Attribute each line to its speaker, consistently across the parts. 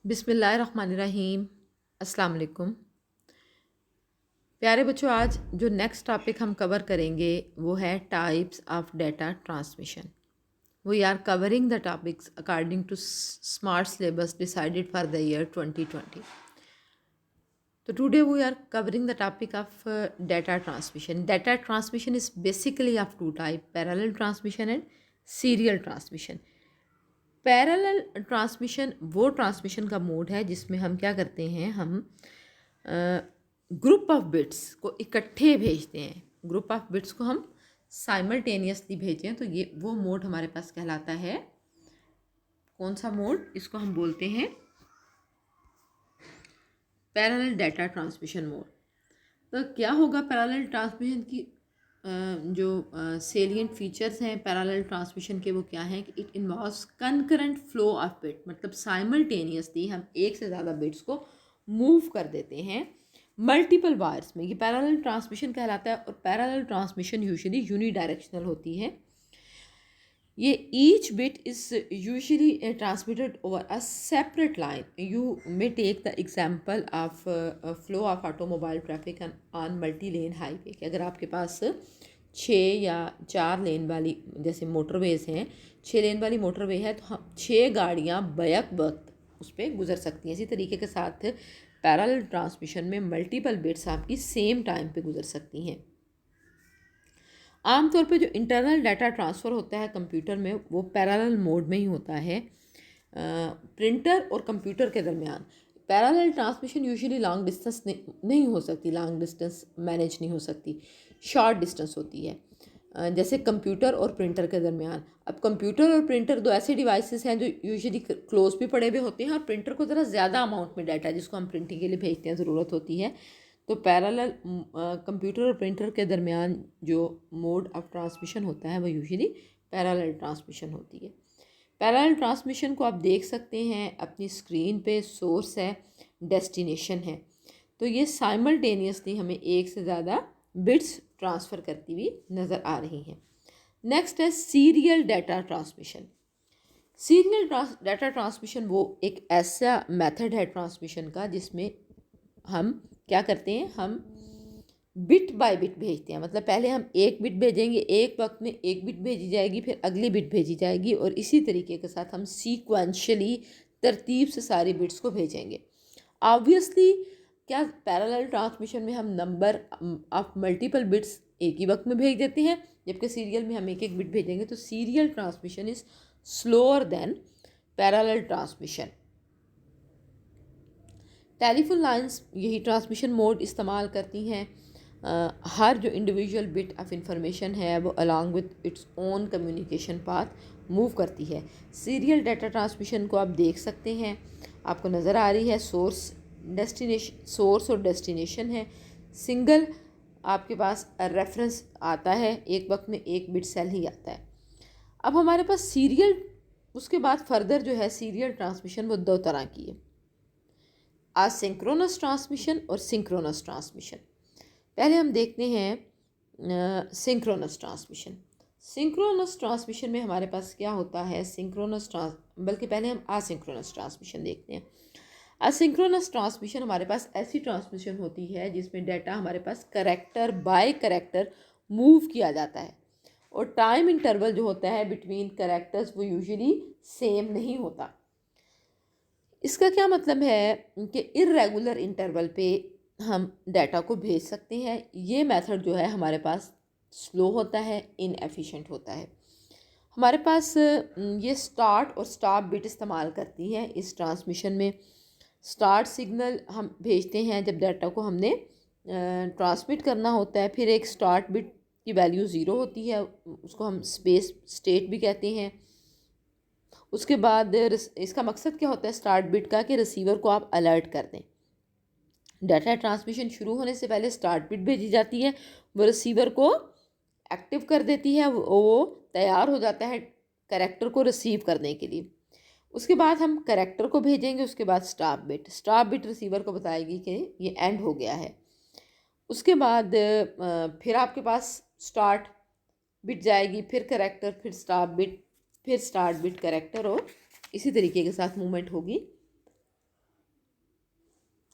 Speaker 1: बिस्मिल्लाहिर्रहमानिर्रहीम। अस्सलाम वालेकुम। प्यारे बच्चों, आज जो नेक्स्ट टॉपिक हम कवर करेंगे वो है types of data transmission. We are covering the topics according to smart syllabus decided for the year 2020। तो today we are covering the topic of data transmission. Data transmission is basically of two type, parallel transmission and serial transmission. Parallel transmission वो transmission का mode है जिसमें हम क्या करते हैं, हम ग्रुप ऑफ बिट्स को इकट्ठे भेजते हैं। ग्रुप ऑफ बिट्स को हम साइमल्टेनियसली भेजें तो ये वो मोड हमारे पास कहलाता है। कौन सा मोड? इसको हम बोलते हैं पैरेलल डेटा ट्रांसमिशन मोड। तो क्या होगा पैरेलल ट्रांसमिशन की जो सेलिएंट फीचर्स हैं पैरेलल ट्रांसमिशन के, वो क्या हैं कि it involves concurrent flow of bit, मतलब साइमल्टेनियसली हम एक से ज़्यादा बिट्स को मूव कर देते हैं मल्टीपल वायर्स में। ये पैरेलल ट्रांसमिशन कहलाता है और पैरेलल ट्रांसमिशन यूजुअली यूनिडायरेक्शनल होती है। ये each bit is usually transmitted over a separate line. You may take the example of flow of automobile traffic on multi lane highway. कि अगर आपके पास 6 या 4 लेन वाली जैसे मोटरवेज हैं, 6 लेन वाली मोटरवे है तो हम 6 गाड़ियाँ बैक वक्त उस पर गुजर सकती हैं। इसी तरीके के साथ पैरेलल ट्रांसमिशन में मल्टीपल बिट्स आपकी सेम टाइम पे गुजर सकती हैं। आमतौर पे जो इंटरनल डाटा ट्रांसफ़र होता है कंप्यूटर में वो पैरेलल मोड में ही होता है प्रिंटर और कंप्यूटर के दरमियान। Parallel transmission usually long distance नहीं हो सकती, लॉन्ग डिस्टेंस मैनेज नहीं हो सकती, शॉर्ट डिस्टेंस होती है जैसे कंप्यूटर और प्रिंटर के दरमियान। अब कंप्यूटर और प्रिंटर दो ऐसे डिवाइसेस हैं जो यूजुअली क्लोज भी पड़े हुए होते हैं और प्रिंटर को ज़रा ज़्यादा अमाउंट में डाटा जिसको हम प्रिंटिंग के लिए भेजते हैं ज़रूरत होती है। तो पैरेलल कंप्यूटर और प्रिंटर के दरमियान जो मोड ऑफ ट्रांसमिशन होता है वो यूजुअली पैरेलल ट्रांसमिशन होती है। पैरेलल ट्रांसमिशन को आप देख सकते हैं अपनी स्क्रीन पे। सोर्स है, डेस्टिनेशन है, तो ये साइमल्टेनियसली हमें एक से ज़्यादा बिट्स ट्रांसफ़र करती हुई नज़र आ रही हैं। नेक्स्ट है serial data transmission. Serial data transmission वो एक ऐसा मेथड है ट्रांसमिशन का जिसमें हम क्या करते हैं, हम बिट बाय बिट भेजते हैं। मतलब पहले हम एक बिट भेजेंगे, एक वक्त में एक बिट भेजी जाएगी, फिर अगली बिट भेजी जाएगी और इसी तरीके के साथ हम सीक्वेंशली तरतीब से सारी बिट्स को भेजेंगे। ऑब्वियसली क्या पैरेलल ट्रांसमिशन में हम नंबर ऑफ मल्टीपल बिट्स एक ही वक्त में भेज देते हैं, जबकि सीरियल में हम एक एक बिट भेजेंगे। तो serial transmission is slower then parallel transmission. Telephone lines यही ट्रांसमिशन मोड इस्तेमाल करती हैं। हर जो इंडिविजुअल बिट ऑफ इंफॉर्मेशन है वो along with its own communication path move करती है। सीरियल डाटा ट्रांसमिशन को आप देख सकते हैं, आपको नज़र आ रही है सोर्स और डेस्टिनेशन है। सिंगल आपके पास रेफरेंस आता है, एक वक्त में एक बिट सेल ही आता है। अब हमारे पास सीरियल, उसके बाद फर्दर जो है सीरियल ट्रांसमिशन वो दो तरह की है, असिंक्रोनस ट्रांसमिशन और सिंक्रोनस ट्रांसमिशन। पहले हम देखते हैं सिंक्रोनस ट्रांसमिशन। सिंक्रोनस ट्रांसमिशन में हमारे पास क्या होता है, बल्कि पहले हम असिंक्रोनस ट्रांसमिशन देखते हैं। असिंक्रोनस ट्रांसमिशन हमारे पास ऐसी ट्रांसमिशन होती है जिसमें डाटा हमारे पास करेक्टर बाय करेक्टर मूव किया जाता है और टाइम इंटरवल जो होता है बिटवीन करेक्टर्स वो यूजुअली सेम नहीं होता। इसका क्या मतलब है कि इर्रेगुलर इंटरवल पे हम डाटा को भेज सकते हैं। ये मेथड जो है हमारे पास स्लो होता है, इनएफिशिएंट होता है। हमारे पास ये स्टार्ट और स्टॉप बिट इस्तेमाल करती हैं इस ट्रांसमिशन में। स्टार्ट सिग्नल हम भेजते हैं जब डाटा को हमने ट्रांसमिट करना होता है, फिर एक स्टार्ट बिट की वैल्यू ज़ीरो होती है, उसको हम स्पेस स्टेट भी कहते हैं। उसके बाद इसका मकसद क्या होता है स्टार्ट बिट का, कि रिसीवर को आप अलर्ट कर दें। डाटा ट्रांसमिशन शुरू होने से पहले स्टार्ट बिट भेजी जाती है, वो रिसीवर को एक्टिव कर देती है, वो तैयार हो जाता है कैरेक्टर को रिसीव करने के लिए। उसके बाद हम कैरेक्टर को भेजेंगे, उसके बाद स्टॉप बिट रिसीवर को बताएगी कि ये एंड हो गया है। उसके बाद फिर आपके पास स्टार्ट बिट जाएगी, फिर कैरेक्टर, फिर स्टार्ट बिट कैरेक्टर और इसी तरीके के साथ मूवमेंट होगी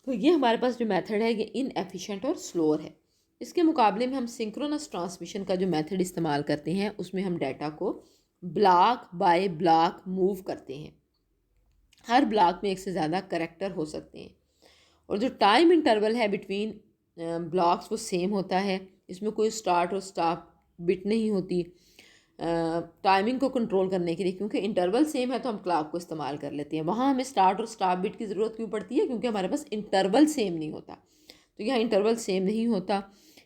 Speaker 1: तो ये हमारे पास जो मेथड है ये इनएफिशिएंट और स्लोअर है। इसके मुकाबले में हम सिंक्रोनस ट्रांसमिशन का जो मेथड इस्तेमाल करते हैं उसमें हम डाटा को ब्लॉक बाय ब्लॉक मूव करते हैं। हर ब्लॉक में एक से ज़्यादा करैक्टर हो सकते हैं और जो टाइम इंटरवल है बिटवीन ब्लॉक्स वो सेम होता है। इसमें कोई स्टार्ट और स्टॉप बिट नहीं होती टाइमिंग को कंट्रोल करने के लिए, क्योंकि इंटरवल सेम है तो हम क्लॉक को इस्तेमाल कर लेते हैं। वहाँ हमें स्टार्ट और स्टॉप बिट की ज़रूरत क्यों पड़ती है? क्योंकि हमारे पास इंटरवल सेम नहीं होता। तो यहाँ इंटरवल सेम नहीं होता,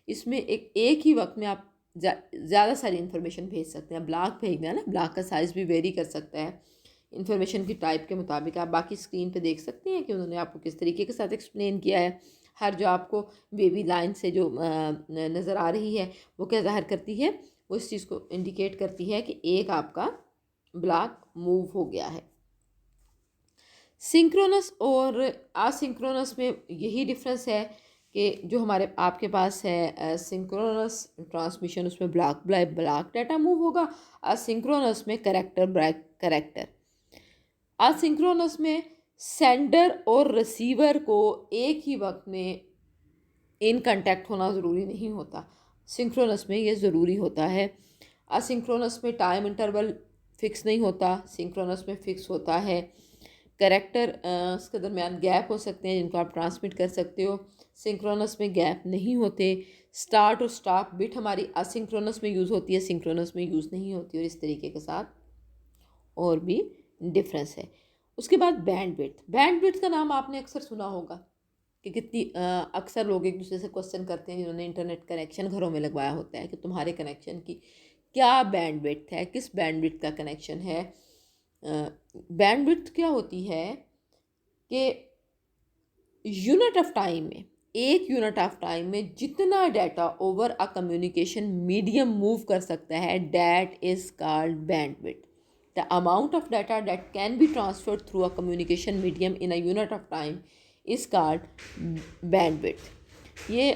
Speaker 1: इसमें एक ही वक्त में आप ज़्यादा सारी इन्फॉर्मेशन भेज सकते हैं। ब्लॉक भेजना है ना, ब्लॉक का साइज़ भी वेरी कर सकता है इन्फॉर्मेशन की टाइप के मुताबिक। आप बाकी स्क्रीन पे देख सकते हैं कि उन्होंने आपको किस तरीके के साथ एक्सप्लेन किया है। हर जो आपको बेबी लाइन से जो नज़र आ रही है वो क्या ज़ाहिर करती है? वो इस चीज़ को इंडिकेट करती है कि एक आपका ब्लॉक मूव हो गया है। सिंक्रोनस और असिंक्रोनस में यही डिफरेंस है कि जो हमारे आपके पास है सिंक्रोनस ट्रांसमिशन उसमें block bye block data move होगा, असिंक्रोनस में करैक्टर बाय करैक्टर। असिंक्रोनस में सेंडर और रिसीवर को एक ही वक्त में इन कांटेक्ट होना ज़रूरी नहीं होता, सिंक्रोनस में ये ज़रूरी होता है। असिंक्रोनस में टाइम इंटरवल फिक्स नहीं होता, सिंक्रोनस में फिक्स होता है। करैक्टर उसके दरमियान गैप हो सकते हैं जिनको आप ट्रांसमिट कर सकते हो, सिंक्रोनस में गैप नहीं होते। स्टार्ट और स्टॉप बिट हमारी असिंक्रोनस में यूज़ होती है, सिंक्रोनस में यूज़ नहीं होती, और इस तरीके के साथ और भी डिफरेंस है। उसके बाद बैंडविड्थ का नाम आपने अक्सर सुना होगा कि कितनी अक्सर लोग एक दूसरे से क्वेश्चन करते हैं जिन्होंने इंटरनेट कनेक्शन घरों में लगवाया होता है कि तुम्हारे कनेक्शन की क्या बैंडविड्थ है, किस बैंडविड्थ का कनेक्शन है। बैंडविड्थ क्या होती है कि यूनिट ऑफ टाइम में, एक यूनिट ऑफ टाइम में जितना data over a communication medium move कर सकता है, that is called bandwidth. The amount of data that can be transferred through a communication medium in a unit of time is called bandwidth. ये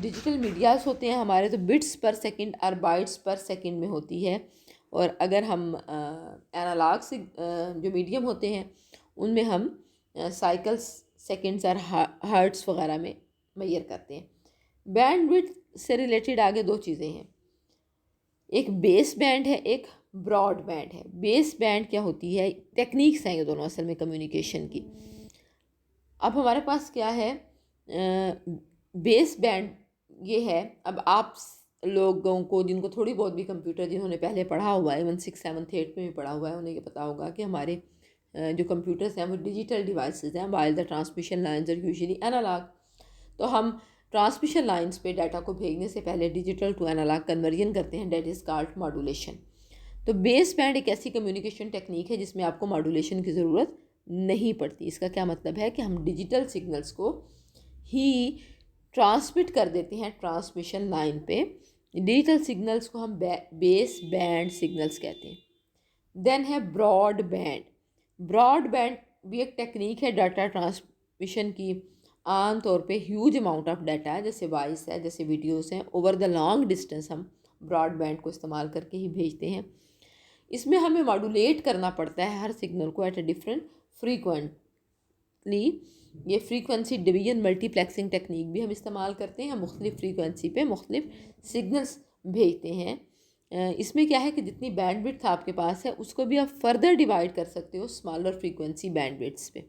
Speaker 1: digital medias होते हैं हमारे, तो bits पर second और बाइट्स पर सेकंड में होती है। और अगर हम एनालॉग से जो मीडियम होते हैं उनमें हम साइकिल्स सेकंड्स और हर्ट्स वगैरह में मेजर करते हैं। बैंडविड्थ से रिलेटेड आगे दो चीज़ें हैं, एक बेस बैंड है, एक ब्रॉड बैंड है। बेस बैंड क्या होती है? टेक्निक्स हैं ये दोनों असल में कम्युनिकेशन की। अब हमारे पास क्या है, बेस बैंड ये है। अब आप लोगों को जिनको थोड़ी बहुत भी कंप्यूटर जिन्होंने पहले पढ़ा हुआ है, 1 6 7 8 में भी पढ़ा हुआ है, उन्हें ये पता होगा कि हमारे जो कंप्यूटर्स हैं वो डिजिटल डिवाइसेस हैं, while the transmission lines are usually analog. तो हम ट्रांसमिशन लाइंस पे डाटा को भेजने से पहले डिजिटल टू एनालॉग कन्वर्जन करते हैं, डेट इज़ कॉल्ड मॉड्यूलेशन। तो बेस बैंड एक ऐसी कम्युनिकेशन टेक्निक है जिसमें आपको मॉड्यूलेशन की ज़रूरत नहीं पड़ती। इसका क्या मतलब है कि हम डिजिटल सिग्नल्स को ही ट्रांसमिट कर देते हैं ट्रांसमिशन लाइन पे। डिजिटल सिग्नल्स को हम बेस बैंड सिग्नल्स कहते हैं। देन है ब्रॉड बैंड। ब्रॉड बैंड भी एक टेक्निक है डाटा ट्रांसमिशन की। आम तौर पे ह्यूज अमाउंट ऑफ डाटा है, जैसे वॉइस है, जैसे वीडियोस हैं, ओवर द लॉन्ग डिस्टेंस हम ब्रॉड बैंड को इस्तेमाल करके ही भेजते हैं। इसमें हमें मॉड्यूलेट करना पड़ता है हर सिग्नल को एट ए डिफरेंट फ्रीक्वेंटली। ये फ्रीक्वेंसी डिवीजन मल्टीप्लेक्सिंग टेक्निक भी हम इस्तेमाल करते हैं। हम मुख्तलिफ फ्रीक्वेंसी पे मुख्तलिफ सिग्नल्स भेजते हैं। इसमें क्या है कि जितनी बैंडविड्थ आपके पास है उसको भी आप फर्दर डिवाइड कर सकते हो स्मॉलर फ्रीक्वेंसी बैंडविड्थ्स पे,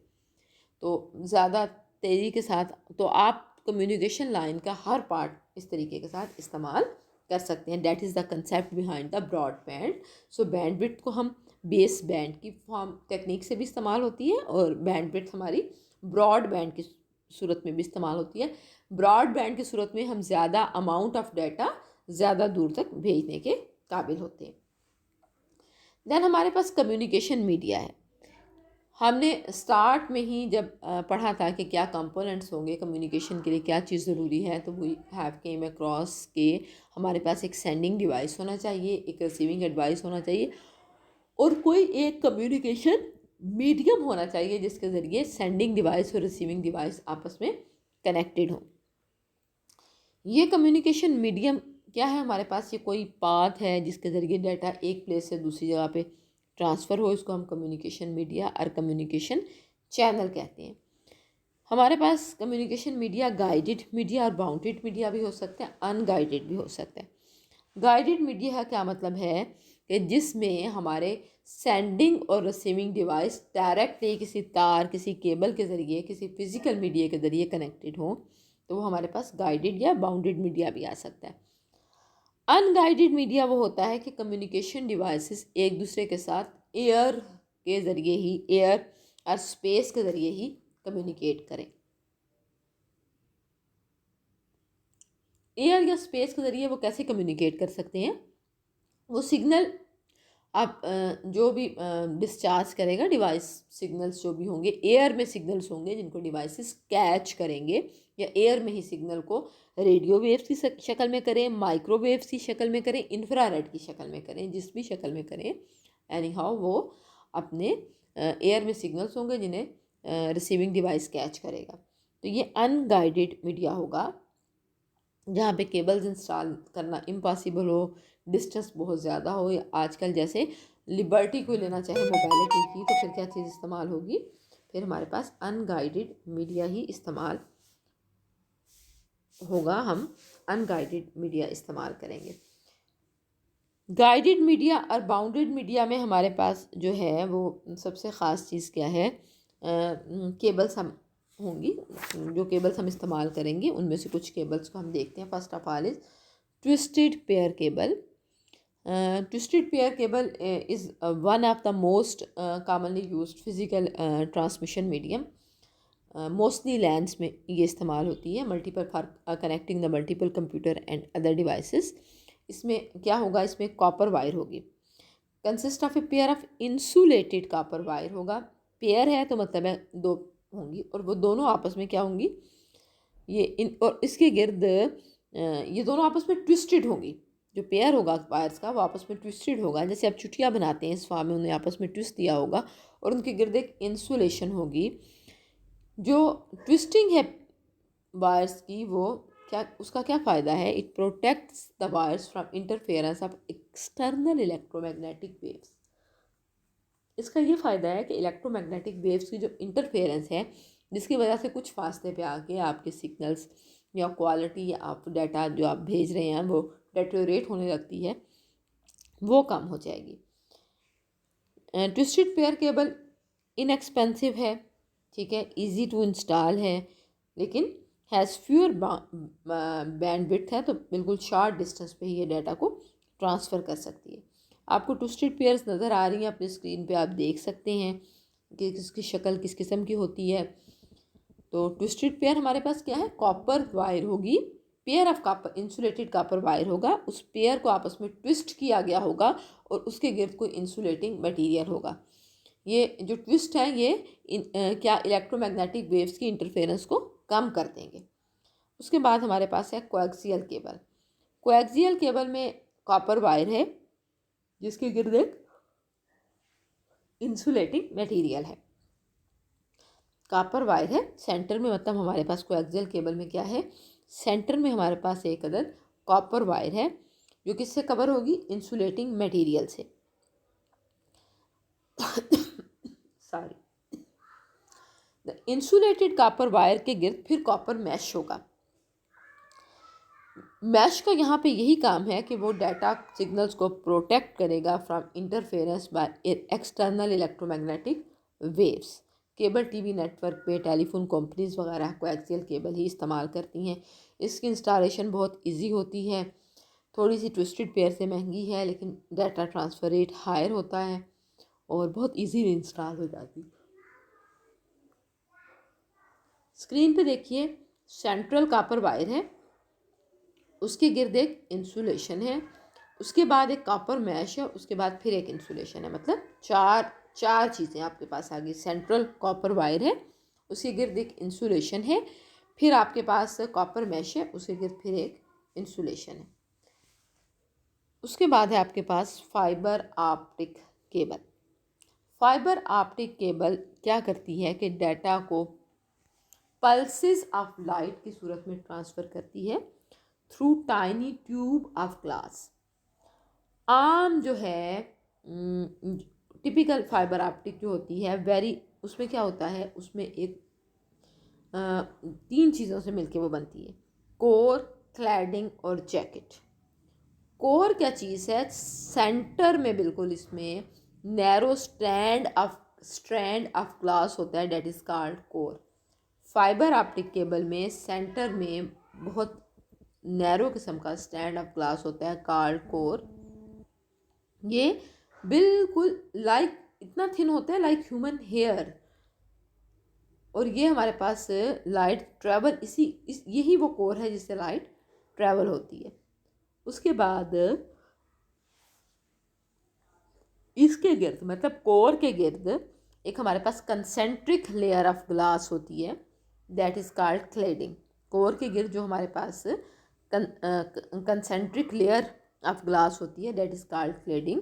Speaker 1: तो ज़्यादा तेज़ी के साथ। तो आप कम्युनिकेशन लाइन का हर पार्ट इस तरीके के साथ इस्तेमाल कर सकते हैं। That is the concept behind the broad band. So bandwidth को हम बेस बैंड की फॉर्म टेक्निक से भी इस्तेमाल होती है और बैंडविड्थ हमारी ब्रॉड बैंड की सूरत में भी इस्तेमाल होती है। ब्रॉड बैंड की सूरत में हम ज़्यादा अमाउंट ऑफ डाटा ज़्यादा दूर तक भेजने के काबिल होते हैं। देन हमारे पास कम्युनिकेशन मीडिया है। हमने स्टार्ट में ही जब पढ़ा था कि क्या कंपोनेंट्स होंगे कम्युनिकेशन के लिए, क्या चीज़ ज़रूरी है, तो वी हैव केम अक्रॉस के हमारे पास एक सेंडिंग डिवाइस होना चाहिए, एक रिसीविंग डिवाइस होना चाहिए, और कोई एक कम्युनिकेशन मीडियम होना चाहिए जिसके ज़रिए सेंडिंग डिवाइस और रिसीविंग डिवाइस आपस में कनेक्टेड हों। ये कम्युनिकेशन मीडियम क्या है? हमारे पास ये कोई पाथ है जिसके ज़रिए डाटा एक प्लेस से दूसरी जगह पे ट्रांसफ़र हो, इसको हम कम्युनिकेशन मीडिया और कम्युनिकेशन चैनल कहते हैं। हमारे पास कम्युनिकेशन मीडिया गाइडेड मीडिया और बाउंडेड मीडिया भी हो सकते हैं, अनगाइडेड भी हो सकते हैं। गाइडेड मीडिया का क्या मतलब है कि जिसमें हमारे सेंडिंग और रिसीविंग डिवाइस डायरेक्टली किसी तार, किसी केबल के ज़रिए, किसी फिजिकल मीडिया के ज़रिए कनेक्टेड हो, तो वो हमारे पास गाइडेड या बाउंडेड मीडिया भी आ सकता है। अनगाइडेड मीडिया वो होता है कि कम्युनिकेशन डिवाइसेस एक दूसरे के साथ एयर के ज़रिए ही, एयर और स्पेस के ज़रिए ही कम्युनिकेट करें। एयर या स्पेस के ज़रिए वो कैसे कम्युनिकेट कर सकते हैं? वो सिग्नल आप जो भी डिस्चार्ज करेगा डिवाइस, सिग्नल्स जो भी होंगे, एयर में सिग्नल्स होंगे जिनको डिवाइसेस कैच करेंगे, या एयर में ही सिग्नल को रेडियो वेव्स की शक्ल में करें, माइक्रोवेव्स की शक्ल में करें, इंफ्रारेड की शक्ल में करें, जिस भी शक्ल में करें, एनी हाउ वो अपने एयर में सिग्नल्स होंगे जिन्हें रिसीविंग डिवाइस कैच करेगा। तो ये अनगाइडेड मीडिया होगा, जहाँ पे केबल्स इंस्टॉल करना इम्पॉसिबल हो, डिस्टेंस बहुत ज़्यादा हो, या आजकल जैसे लिबर्टी को लेना चाहे मोबाइलिटी की, तो फिर क्या चीज़ इस्तेमाल होगी? फिर हमारे पास अनगाइडेड मीडिया ही इस्तेमाल होगा, हम अनगाइडेड मीडिया इस्तेमाल करेंगे। गाइडेड मीडिया और बाउंडेड मीडिया में हमारे पास जो है वो सबसे ख़ास चीज़ क्या है? केबल्स हम होंगी, जो केबल्स हम इस्तेमाल करेंगे उनमें से कुछ केबल्स को हम देखते हैं। First of all is twisted pair cable. Twisted pair cable is one of the most commonly used physical transmission medium. Mostly lands में ये इस्तेमाल होती है, multiple for connecting the multiple computer and other devices. इसमें क्या होगा? इसमें copper wire होगी, consist of a pair of insulated copper wire होगा। पेयर है तो मतलब है दो होंगी, और वो दोनों आपस में क्या होंगी? और इसके गिर्द ये दोनों आपस में ट्विस्टेड होंगी। जो पेयर होगा वायर्स का वो आपस में ट्विस्टेड होगा, जैसे आप चुटिया बनाते हैं इस फॉर्म में, उन्हें आपस में ट्विस्ट दिया होगा, और उनके गिर्द एक इंसुलेशन होगी। जो ट्विस्टिंग है वायर्स की, वो क्या, उसका क्या फ़ायदा है? It protects the wires from interference of external electromagnetic waves. इसका ये फ़ायदा है कि इलेक्ट्रोमैग्नेटिक वेव्स की जो इंटरफेरेंस है, जिसकी वजह से कुछ फासले पे आके आपके सिग्नल्स या क्वालिटी या आप डाटा जो आप भेज रहे हैं वो डेटोरेट होने लगती है, वो कम हो जाएगी। ट्विस्टेड पेयर केबल इनएक्सपेंसिव है, ठीक है, इजी टू इंस्टॉल है, लेकिन हैज़ फ्यूअर बैंडविड्थ है, तो बिल्कुल शॉर्ट डिस्टेंस पे ही ये डाटा को ट्रांसफ़र कर सकती है। आपको ट्विस्टेड पेयर्स नज़र आ रही हैं अपनी स्क्रीन पे, आप देख सकते हैं कि किसकी शक्ल किस किस्म की होती है। तो ट्विस्टेड पेयर हमारे पास क्या है? कॉपर वायर होगी, pair of copper insulated copper wire होगा, उस पेयर को आपस में ट्विस्ट किया गया होगा और उसके गिर्द कोई इंसुलेटिंग मटेरियल होगा। ये जो ट्विस्ट है ये क्या इलेक्ट्रोमैग्नेटिक वेव्स की इंटरफेरेंस को कम कर देंगे। उसके बाद हमारे पास है कोएक्सियल केबल। कोएक्सियल केबल में कॉपर वायर है जिसके गिर्द एक इंसुलेटिंग मटेरियल है। कॉपर वायर है सेंटर में, मतलब हमारे पास कोएक्सियल केबल में क्या है? सेंटर में हमारे पास एक अदद कॉपर वायर है जो किससे कवर होगी? इंसुलेटिंग मटेरियल से। Sorry. The insulated copper wire के गिर्द फिर कॉपर मैश होगा। मैश का यहाँ पे यही काम है कि वो डाटा सिग्नल्स को प्रोटेक्ट करेगा from interference by external electromagnetic waves. Cable TV network पे टेलीफोन कंपनीज वगैरह कोएक्सियल केबल ही इस्तेमाल करती हैं। इसकी इंस्टॉलेशन बहुत इजी होती है, थोड़ी सी ट्विस्टेड पेयर से महंगी है, लेकिन डाटा ट्रांसफ़र रेट हायर होता है और बहुत इजीली इंस्टॉल हो जाती। स्क्रीन पे देखिए, सेंट्रल कॉपर वायर है, उसके गिर्द एक इंसुलेशन है, उसके बाद एक कॉपर मैश है, उसके बाद फिर एक इंसुलेशन है। मतलब चार चीज़ें आपके पास आ गई। सेंट्रल कॉपर वायर है, उसके गिर्द एक इंसुलेशन है, फिर आपके पास कॉपर मैश है, उसके गिर्द फिर एक इंसुलेशन है। उसके बाद है आपके पास fibre optic cable. Fibre optic cable क्या करती है कि डाटा को पल्सेस ऑफ लाइट की सूरत में ट्रांसफ़र करती है through tiny tube of glass. आम जो है टिपिकल फाइबर ऑप्टिक जो होती है वेरी, उसमें क्या होता है? उसमें एक तीन चीज़ों से मिलके वो बनती है, कोर, क्लैडिंग और जैकेट। कोर क्या चीज़ है, सेंटर में बिल्कुल इसमें नैरो स्ट्रैंड ऑफ ग्लास होता है, that is called core. Fibre optic cable में सेंटर में बहुत नैरो किस्म का स्टैंड ऑफ ग्लास होता है, कॉल्ड कोर। ये बिल्कुल लाइक इतना थिन होता है लाइक ह्यूमन हेयर, और ये हमारे पास लाइट ट्रैवल यही वो कोर है जिससे लाइट ट्रैवल होती है। उसके बाद इसके गिर्द, मतलब कोर के गिर्द एक हमारे पास कंसेंट्रिक लेयर ऑफ ग्लास होती है, that is called cladding. Core के गिर्द जो हमारे पास कंसेंट्रिक लेयर ऑफ ग्लास होती है, दैट इज़ कॉल्ड क्लेडिंग।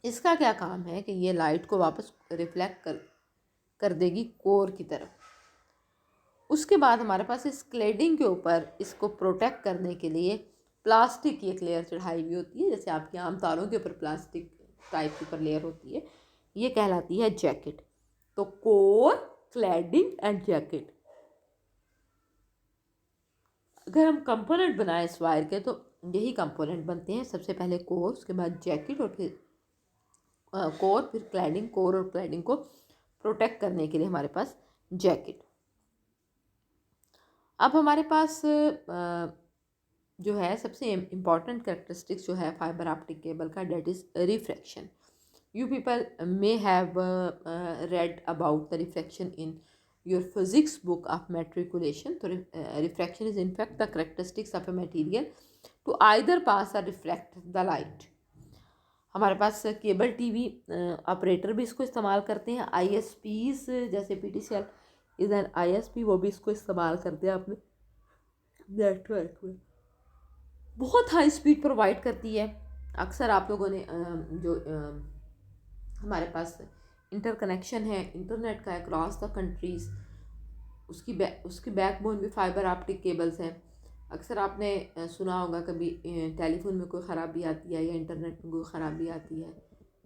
Speaker 1: इसका क्या काम है कि ये लाइट को वापस रिफ्लेक्ट कर देगी कोर की तरफ। उसके बाद हमारे पास इस क्लेडिंग के ऊपर इसको प्रोटेक्ट करने के लिए प्लास्टिक की एक लेयर चढ़ाई हुई होती है, जैसे आपके आम तारों के ऊपर प्लास्टिक टाइप के ऊपर लेयर होती है, ये कहलाती है जैकेट। तो कोर, क्लैडिंग एंड जैकेट। अगर हम कंपोनेंट बनाएं इस वायर के तो यही कंपोनेंट बनते हैं, सबसे पहले कोर, उसके बाद जैकेट, और फिर कोर, फिर क्लैडिंग। कोर और क्लैडिंग को प्रोटेक्ट करने के लिए हमारे पास जैकेट। अब हमारे पास जो है सबसे इम्पॉर्टेंट कैरेक्टरिस्टिक्स जो है फाइबर ऑप्टिक केबल का, that is refraction. You people may have read about the refraction in your physics book of matriculation. तो refraction is in fact the characteristics of a material to either pass और reflect the light. हमारे पास cable TV operator भी इसको इस्तेमाल करते हैं, आईएसपीज जैसे PTCL is an ISP, वो भी इसको इस्तेमाल करते हैं अपने नेटवर्क में। बहुत हाई स्पीड प्रोवाइड करती है। अक्सर आप लोगों ने हमारे पास इंटरकनेक्शन है इंटरनेट का अक्रॉस द कंट्रीज़, उसकी बैकबोन भी फाइबर ऑप्टिक केबल्स हैं। अक्सर आपने सुना होगा कभी टेलीफोन में कोई ख़राबी आती है या इंटरनेट में कोई ख़राबी आती है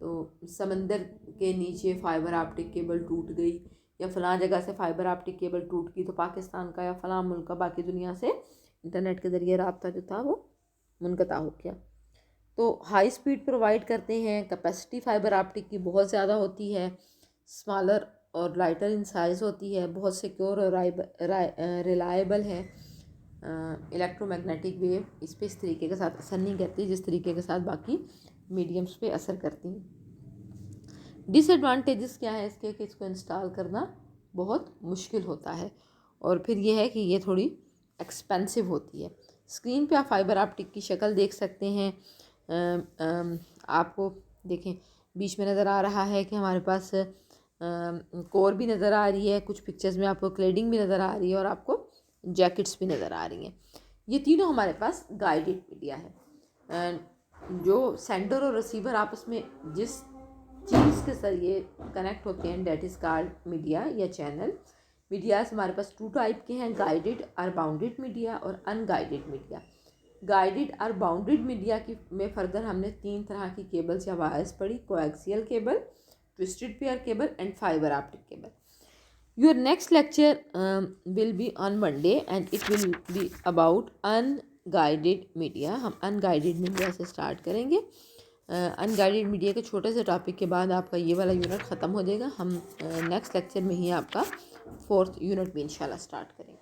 Speaker 1: तो समंदर के नीचे फाइबर ऑप्टिक केबल टूट गई, या फ़लाँ जगह से फाइबर ऑप्टिक केबल टूट गई तो पाकिस्तान का या फ़लाँ मुल्क का बाकी दुनिया से इंटरनेट के ज़रिए रब्ता जो था वो मुनक़ता हो गया। तो हाई स्पीड प्रोवाइड करते हैं, कैपेसिटी फाइबर ऑप्टिक की बहुत ज़्यादा होती है, स्मॉलर और लाइटर इन साइज़ होती है, बहुत सिक्योर और रिलायबल है। इलेक्ट्रोमैग्नेटिक वेव इस पर इस तरीके के साथ असर नहीं करती जिस तरीके के साथ बाकी मीडियम्स पे असर करती हैं। डिसएडवांटेजेस क्या है इसके कि इसको इंस्टॉल करना बहुत मुश्किल होता है, और फिर ये है कि ये थोड़ी एक्सपेंसिव होती है। स्क्रीन पे आप फाइबर ऑप्टिक की शक्ल देख सकते हैं। आपको देखें बीच में नज़र आ रहा है कि हमारे पास कोर भी नज़र आ रही है, कुछ पिक्चर्स में आपको क्लेडिंग भी नज़र आ रही है और आपको जैकेट्स भी नज़र आ रही हैं। ये तीनों हमारे पास गाइडेड मीडिया है। जो सेंडर और रिसीवर आपस में जिस चीज़ के जरिए कनेक्ट होते हैं, डेट इज़ कॉल्ड मीडिया या चैनल। मीडियाज हमारे पास टू टाइप के हैं, गाइडेड और बाउंडेड मीडिया और अनगाइडेड मीडिया। गाइडेड और बाउंडेड मीडिया की में फर्दर हमने 3 तरह की केबल्स या वायर्स पढ़ी, coaxial cable, twisted pair cable and fibre optic cable. Your next lecture will be on Monday and it will be about unguided media। हम unguided media से स्टार्ट करेंगे। अनगाइडेड मीडिया के छोटे से टॉपिक के बाद आपका ये वाला यूनिट ख़त्म हो जाएगा। हम नेक्स्ट लेक्चर में ही आपका 4th यूनिट भी इंशाल्लाह स्टार्ट करेंगे।